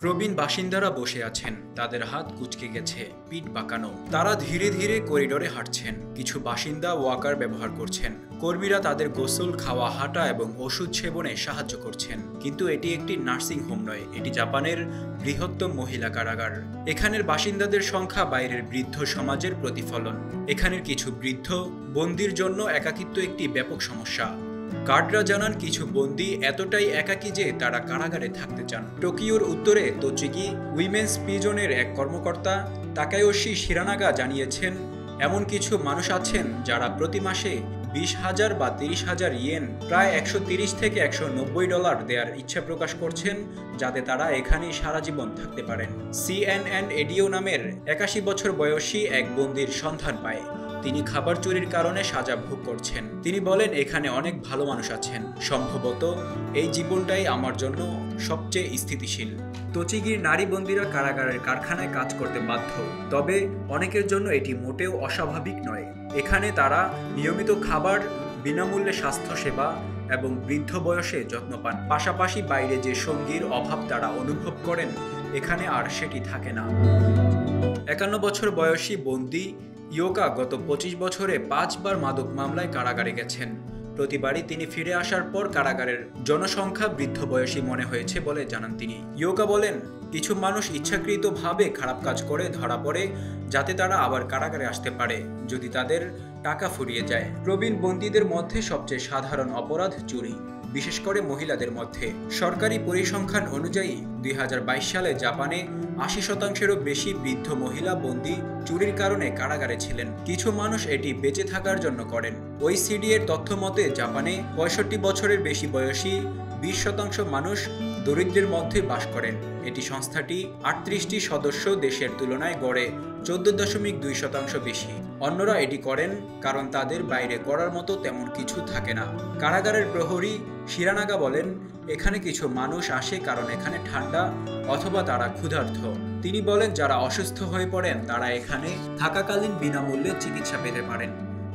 প্রবীণ বাসিন্দারা বসে আছেন, তাদের হাত কুঁচকে গেছে, পিঠ বাঁকানো। তারা ধীরে ধীরে করিডোরে হাঁটছেন। কিছু বাসিন্দা ওয়াকার ব্যবহার করছেন। কর্মীরা তাদের গোসল, খাওয়া, হাঁটা এবং ওষুধ সেবনে সাহায্য করছেন। কিন্তু এটি একটি নার্সিং হোম নয়, এটি জাপানের বৃহত্তম মহিলা কারাগার। এখানের বাসিন্দাদের সংখ্যা বাইরের বৃদ্ধ সমাজের প্রতিফলন। এখানের কিছু বৃদ্ধ বন্দির জন্য একাকিত্ব একটি ব্যাপক সমস্যা। গার্ডরা জানান কিছু বন্দী এতটাই একাকী যে তারা কারাগারে থাকতে চান। টোকিওর উত্তরে তোচিগি উইমেন্স প্রিজনের এক কর্মকর্তা তাকায়োশি শিরানাগা জানিয়েছেন, এমন কিছু মানুষ আছেন যারা প্রতি মাসে 20,000 বা 30,000 ইয়েন, প্রায় $130 থেকে $190 দেওয়ার ইচ্ছা প্রকাশ করছেন যাতে তারা এখানেই সারা জীবন থাকতে পারেন। CNN এডিও নামের 81 বছর বয়সী এক বন্দির সন্ধান পায়। তিনি খাবার চুরির কারণে সাজা ভোগ করছেন। তিনি বলেন, এখানে অনেক ভালো মানুষ আছেন, সম্ভবত এই জীবনটাই আমার জন্য সবচেয়ে স্থিতিশীল। তোচিগির নারী বন্দীরা কারাগারের কারখানায় কাজ করতে বাধ্য, তবে অনেকের জন্য এটি মোটেও অস্বাভাবিক নয়। এখানে তারা নিয়মিত খাবার, বিনামূল্যে স্বাস্থ্যসেবা এবং বৃদ্ধ বয়সে যত্ন পান। পাশাপাশি বাইরে যে সঙ্গীর অভাব তারা অনুভব করেন, এখানে আর সেটি থাকে না। 51 বছর বয়সী বন্দী ইয়োকা গত 25 বছরে 5 বার মাদক মামলায় কারাগারে গেছেন। প্রতিবারই তিনি ফিরে আসার পর কারাগারের জনসংখ্যা বৃদ্ধ বয়সী মনে হয়েছে বলে জানান তিনি। ইয়োকা বলেন, কিছু মানুষ ইচ্ছাকৃতভাবে খারাপ কাজ করে ধরা পড়ে যাতে তারা আবার কারাগারে আসতে পারে যদি তাদের টাকা ফুরিয়ে যায়। প্রবীণ বন্দীদের মধ্যে সবচেয়ে সাধারণ অপরাধ চুরি, বিশেষ করে মহিলাদের মধ্যে। সরকারি পরিসংখ্যান অনুযায়ী 2022 সালে জাপানে 80%-এরও বেশি বৃদ্ধ মহিলা বন্দী চুরির কারণে কারাগারে ছিলেন। কিছু মানুষ এটি বেঁচে থাকার জন্য করেন। OECD এর তথ্য মতে জাপানে 65 বছরের বেশি বয়সী 20% মানুষ দরিদ্রের মধ্যে বাস করেন। এটি সংস্থাটি 38টি সদস্য দেশের তুলনায় গড়ে 14.2% বেশি। অন্যরা এটি করেন কারণ তাদের বাইরে করার মতো তেমন কিছু থাকে না। কারাগারের প্রহরী শিরানাগা বলেন, এখানে কিছু মানুষ আসে কারণ এখানে ঠান্ডা অথবা তারা ক্ষুধার্ত। তিনি বলেন, যারা অসুস্থ হয়ে পড়েন তারা এখানে থাকাকালীন বিনামূল্যে চিকিৎসা পেতে পারেন,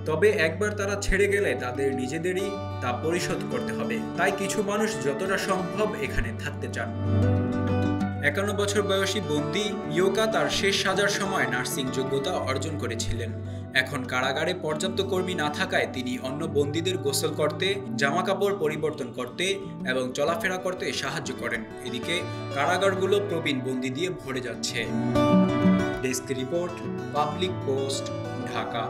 তবে একবার তারা ছেড়ে গেলে তাদের নিজেদেরই তা পরিশোধ করতে হবে। তাই কিছু মানুষ যতটা সম্ভব এখানে থাকতে চান। 51 বছর বয়সী বন্দী ইয়োকা তার শেষ সাজার সময় নার্সিং যোগ্যতা অর্জন করেছিলেন। এখন কারাগারে পর্যাপ্ত কর্মী না থাকায় তিনি অন্য বন্দীদের গোসল করতে, জামাকাপড় পরিবর্তন করতে এবং চলাফেরা করতে সাহায্য করেন। এদিকে কারাগারগুলো প্রবীণ বন্দী দিয়ে ভরে যাচ্ছে। Desk report, public post, Dhaka.